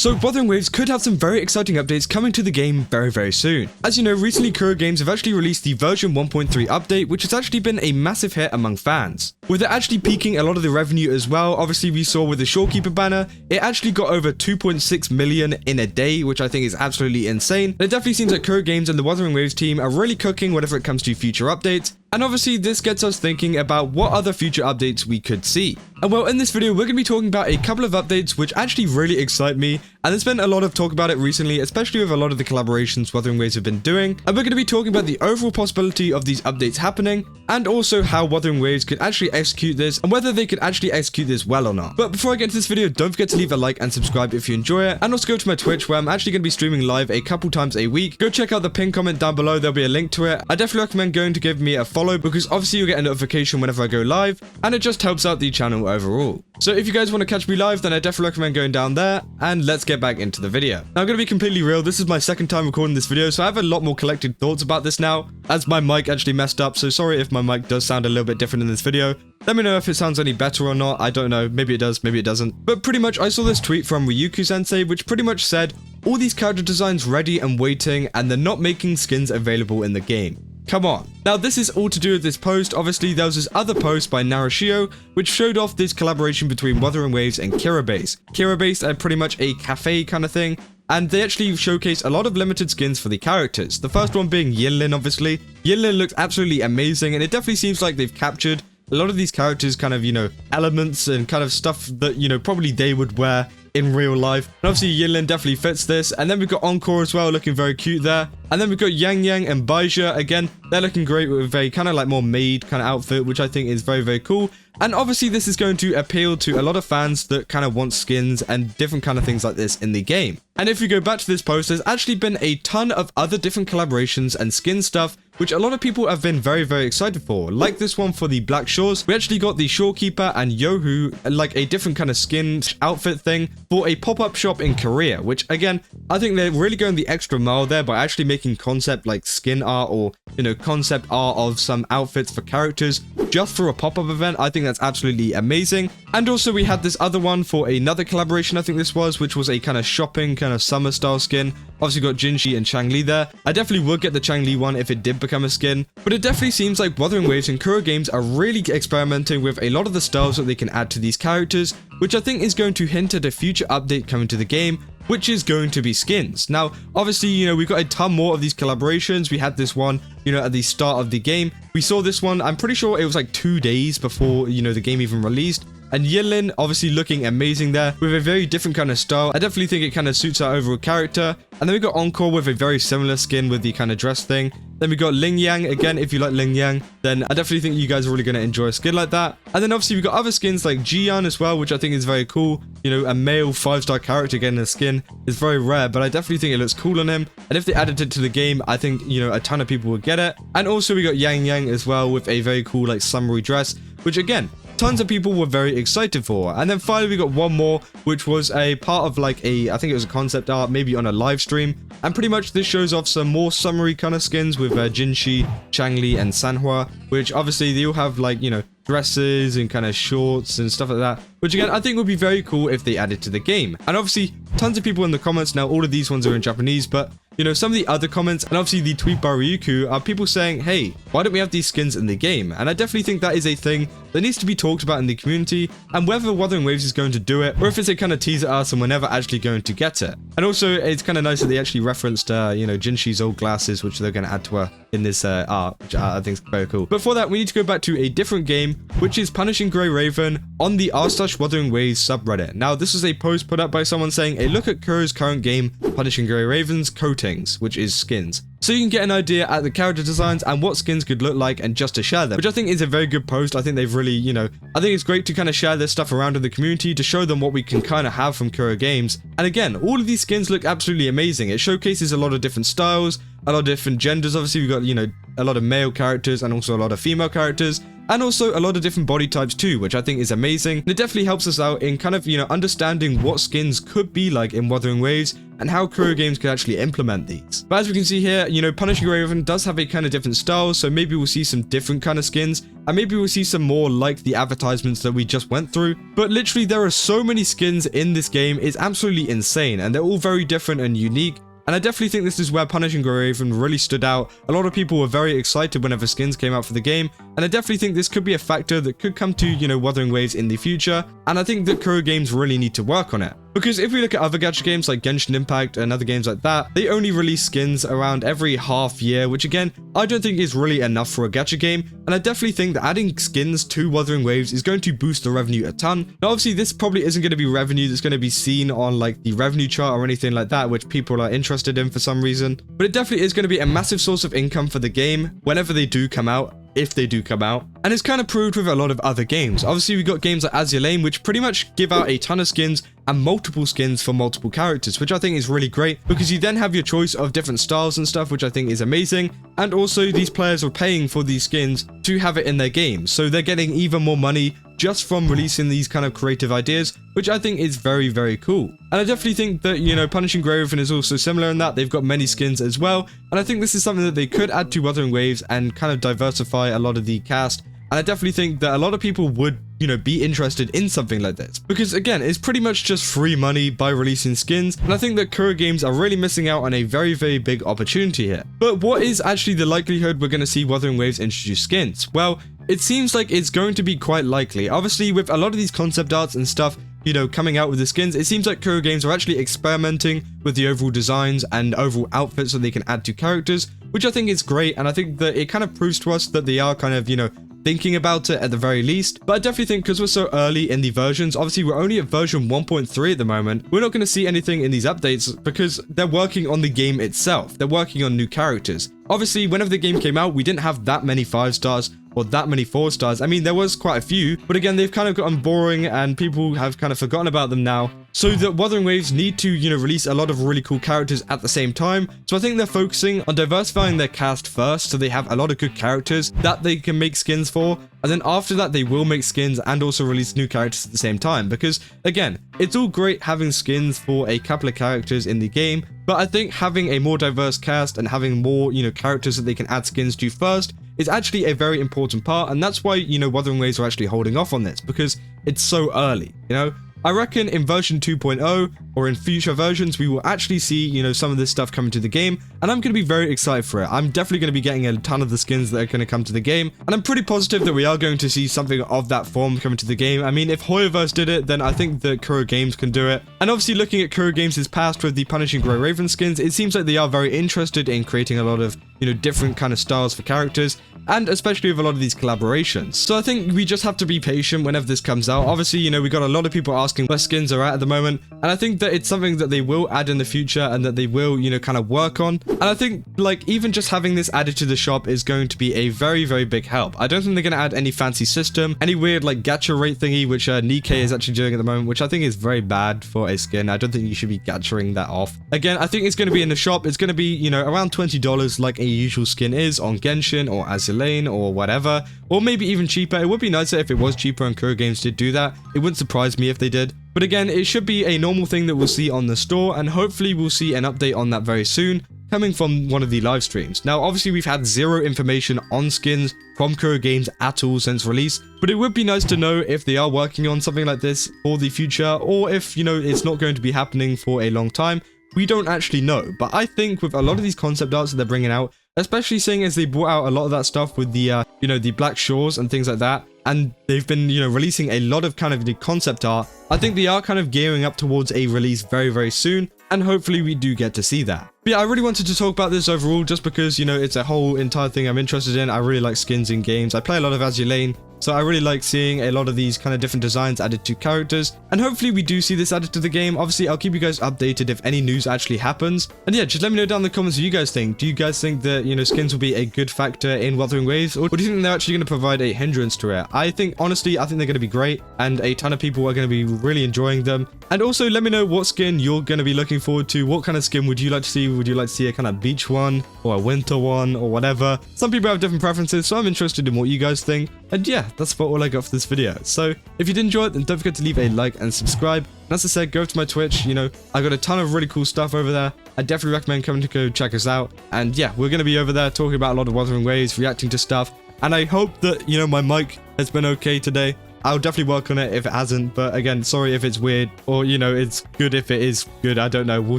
So Wuthering Waves could have some very exciting updates coming to the game very soon. As you know, recently Kuro Games have actually released the version 1.3 update, which has actually been a massive hit among fans, with it actually peaking a lot of the revenue as well. Obviously we saw with the Shorekeeper banner, it actually got over 2.6 million in a day, which I think is absolutely insane. And it definitely seems like Kuro Games and the Wuthering Waves team are really cooking whenever it comes to future updates. And obviously this gets us thinking about what other future updates we could see. And well, in this video we're going to be talking about a couple of updates which actually really excite me, and there's been a lot of talk about it recently, especially with a lot of the collaborations Wuthering Waves have been doing. And we're going to be talking about the overall possibility of these updates happening, and also how Wuthering Waves could actually execute this, and whether they could actually execute this well or not. But before I get into this video, don't forget to leave a like and subscribe if you enjoy it, and also go to my Twitch where I'm actually going to be streaming live a couple times a week. Go check out the pinned comment down below, there'll be a link to it. I definitely recommend going to give me a follow, because obviously you'll get a notification whenever I go live, and it just helps out the channel overall. So if you guys want to catch me live, then I definitely recommend going down there, and let's get back into the video. Now I'm going to be completely real, this is my second time recording this video, so I have a lot more collected thoughts about this now, as my mic actually messed up, so sorry if my mic does sound a little bit different in this video. Let me know if it sounds any better or not, I don't know, maybe it does, maybe it doesn't. But pretty much I saw this tweet from Ryuku-sensei, which pretty much said, all these character designs ready and waiting, and they're not making skins available in the game. Come on. Now this is all to do with this post. Obviously there was this other post by Narushio which showed off this collaboration between Wuthering Waves and Kuro Base. Kuro Base are pretty much a cafe kind of thing, and they actually showcase a lot of limited skins for the characters. The first one being Yinlin, obviously. Yinlin looks absolutely amazing, and it definitely seems like they've captured a lot of these characters' kind of, you know, elements and kind of stuff that, you know, probably they would wear in real life. And obviously Yinlin definitely fits this. And then we've got Encore as well, looking very cute there. And then we've got Yang Yang and Baija. Again, they're looking great with a kind of like more maid kind of outfit, which I think is very cool. And obviously this is going to appeal to a lot of fans that kind of want skins and different kind of things like this in the game. And if you go back to this post, there's actually been a ton of other different collaborations and skin stuff which a lot of people have been very excited for. Like this one for the Black Shores, we actually got the Shorekeeper and Yohu, like a different kind of skin outfit thing for a pop-up shop in Korea, which again, I think they're really going the extra mile there by actually making concept like skin art or, you know, concept art of some outfits for characters just for a pop-up event. I think that's absolutely amazing. And also we had this other one for another collaboration, I think this was, which was a kind of shopping kind of summer style skin. Obviously got Jinshi and Changli there. I definitely would get the Changli one if it did become a skin, but it definitely seems like Wuthering Waves and Kuro Games are really experimenting with a lot of the styles that they can add to these characters, which I think is going to hint at a future update coming to the game, which is going to be skins. Now, obviously, you know, we've got a ton more of these collaborations. We had this one, you know, at the start of the game. We saw this one, I'm pretty sure it was like 2 days before, you know, the game even released. And Yinlin obviously looking amazing there with a very different kind of style. I definitely think it kind of suits our overall character. And then we got Encore with a very similar skin with the kind of dress thing. Then we got Ling Yang. Again, if you like Ling Yang, then I definitely think you guys are really going to enjoy a skin like that. And then obviously we got other skins like Jian as well, which I think is very cool. You know, a male 5-star character getting a skin is very rare, but I definitely think it looks cool on him. And if they added it to the game, I think, you know, a ton of people would get it. And also we got Yang Yang as well with a very cool like summery dress, which again, tons of people were very excited for. And then finally we got one more, which was a part of like I think it was a concept art, maybe on a live stream. And pretty much this shows off some more summery kind of skins with Jinshi, Changli, and Sanhua, which obviously they all have like, you know, dresses and kind of shorts and stuff like that, which again I think would be very cool if they added to the game. And obviously tons of people in the comments, now all of these ones are in Japanese, but you know, some of the other comments and obviously the tweet by Ryuku are people saying, hey, why don't we have these skins in the game? And I definitely think that is a thing that needs to be talked about in the community, and whether Wuthering Waves is going to do it or if it's a kind of tease at us and we're never actually going to get it. And also it's kind of nice that they actually referenced you know, Jinshi's old glasses, which they're going to add to her in this art, which I think is very cool. But for that we need to go back to a different game, which is Punishing Grey Raven on the r/Wuthering Waves subreddit. Now this is a post put up by someone saying, a look at Kuro's current game Punishing Grey Raven's coatings, which is skins. So you can get an idea at the character designs and what skins could look like, and just to share them, which I think is a very good post. I think they've really, you know, I think it's great to kind of share this stuff around in the community to show them what we can kind of have from Kuro Games. And again, all of these skins look absolutely amazing. It showcases a lot of different styles, a lot of different genders. Obviously, we've got, you know, a lot of male characters and also a lot of female characters, and also a lot of different body types too, which I think is amazing. And it definitely helps us out in kind of, you know, understanding what skins could be like in Wuthering Waves and how Kuro Games could actually implement these. But as we can see here, you know, Punishing Raven does have a kind of different style, so maybe we'll see some different kind of skins, and maybe we'll see some more like the advertisements that we just went through. But literally, there are so many skins in this game, it's absolutely insane, and they're all very different and unique. And I definitely think this is where Punishing Raven really stood out. A lot of people were very excited whenever skins came out for the game, and I definitely think this could be a factor that could come to, you know, Wuthering Waves in the future, and I think that Kuro Games really need to work on it. Because if we look at other gacha games like Genshin Impact and other games like that, they only release skins around every half year, which again, I don't think is really enough for a gacha game, and I definitely think that adding skins to Wuthering Waves is going to boost the revenue a ton. Now obviously this probably isn't going to be revenue that's going to be seen on like the revenue chart or anything like that, which people are interested in for some reason, but it definitely is going to be a massive source of income for the game whenever they do come out, if they do come out. And it's kind of proved with a lot of other games. Obviously, we've got games like Azur, which pretty much give out a ton of skins and multiple skins for multiple characters, which I think is really great because you then have your choice of different styles and stuff, which I think is amazing. And also, these players are paying for these skins to have it in their games, so they're getting even more money just from releasing these kind of creative ideas, which I think is very, very cool. And I definitely think that, you know, Punishing Raven is also similar in that they've got many skins as well, and I think this is something that they could add to Wuthering Waves and kind of diversify a lot of the cast. And I definitely think that a lot of people would, you know, be interested in something like this. Because again, it's pretty much just free money by releasing skins. And I think that Kuro Games are really missing out on a very, very big opportunity here. But what is actually the likelihood we're going to see Wuthering Waves introduce skins? Well, it seems like it's going to be quite likely. Obviously, with a lot of these concept arts and stuff, you know, coming out with the skins, it seems like Kuro Games are actually experimenting with the overall designs and overall outfits that they can add to characters, which I think is great. And I think that it kind of proves to us that they are kind of, you know, thinking about it at the very least. But I definitely think because we're so early in the versions, obviously we're only at version 1.3 at the moment, we're not going to see anything in these updates because they're working on the game itself. They're working on new characters. Obviously, whenever the game came out, we didn't have that many 5 stars or that many 4 stars. I mean, there was quite a few, but again, they've kind of gotten boring and people have kind of forgotten about them now. So that Wuthering Waves need to, you know, release a lot of really cool characters at the same time. So I think they're focusing on diversifying their cast first, so they have a lot of good characters that they can make skins for. And then after that, they will make skins and also release new characters at the same time. Because again, it's all great having skins for a couple of characters in the game, but I think having a more diverse cast and having more, you know, characters that they can add skins to first is actually a very important part. And that's why, you know, Wuthering Waves are actually holding off on this because it's so early, you know. I reckon in version 2.0 or in future versions, we will actually see, you know, some of this stuff coming to the game, and I'm going to be very excited for it. I'm definitely going to be getting a ton of the skins that are going to come to the game, and I'm pretty positive that we are going to see something of that form coming to the game. I mean, if Hoyoverse did it, then I think that Kuro Games can do it. And obviously, looking at Kuro Games' past with the Punishing Raven skins, it seems like they are very interested in creating a lot of, you know, different kind of styles for characters, and especially with a lot of these collaborations. So I think we just have to be patient whenever this comes out. Obviously, you know, we got a lot of people asking where skins are at the moment, and I think that it's something that they will add in the future and that they will, you know, kind of work on. And I think, like, even just having this added to the shop is going to be a very, very big help. I don't think they're going to add any fancy system, any weird, like, gacha rate thingy, which Nikkei is actually doing at the moment, which I think is very bad for a skin. I don't think you should be gachaing that off. Again, I think it's going to be in the shop. It's going to be, you know, around $20 like a usual skin is on Genshin or Azur or whatever, or maybe even cheaper. It would be nicer if it was cheaper and Kuro Games did do that. It wouldn't surprise me if they did. But again, it should be a normal thing that we'll see on the store, and hopefully we'll see an update on that very soon, coming from one of the live streams. Now, obviously, we've had zero information on skins from Kuro Games at all since release, but it would be nice to know if they are working on something like this for the future, or if, you know, it's not going to be happening for a long time. We don't actually know, but I think with a lot of these concept arts that they're bringing out, especially seeing as they brought out a lot of that stuff with the, you know, the Black Shores and things like that, and they've been, you know, releasing a lot of kind of the concept art, I think they are kind of gearing up towards a release very, very soon, and hopefully we do get to see that. But yeah, I really wanted to talk about this overall just because, you know, it's a whole entire thing I'm interested in. I really like skins in games. I play a lot of Azur, So I really like seeing a lot of these kind of different designs added to characters, and hopefully we do see this added to the game. Obviously, I'll keep you guys updated if any news actually happens. And yeah, just let me know down in the comments what you guys think. Do you guys think that, you know, skins will be a good factor in Wuthering Waves, or do you think they're actually going to provide a hindrance to it? I think, honestly, I think they're going to be great, and a ton of people are going to be really enjoying them. And also, let me know what skin you're going to be looking forward to. What kind of skin would you like to see? Would you like to see a kind of beach one, or a winter one, or whatever? Some people have different preferences, so I'm interested in what you guys think. And yeah, that's about all I got for this video. So if you did enjoy it, then don't forget to leave a like and subscribe. And as I said, go to my Twitch. You know, I got a ton of really cool stuff over there. I definitely recommend coming to go check us out. And yeah, we're going to be over there talking about a lot of Wuthering Waves, reacting to stuff. And I hope that, you know, my mic has been okay today. I'll definitely work on it if it hasn't, but again, sorry if it's weird, or, you know, it's good if it is good. I don't know. We'll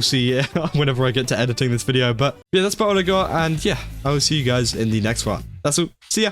see whenever I get to editing this video. But yeah, that's about all I got. And yeah, I will see you guys in the next one. That's all. See ya.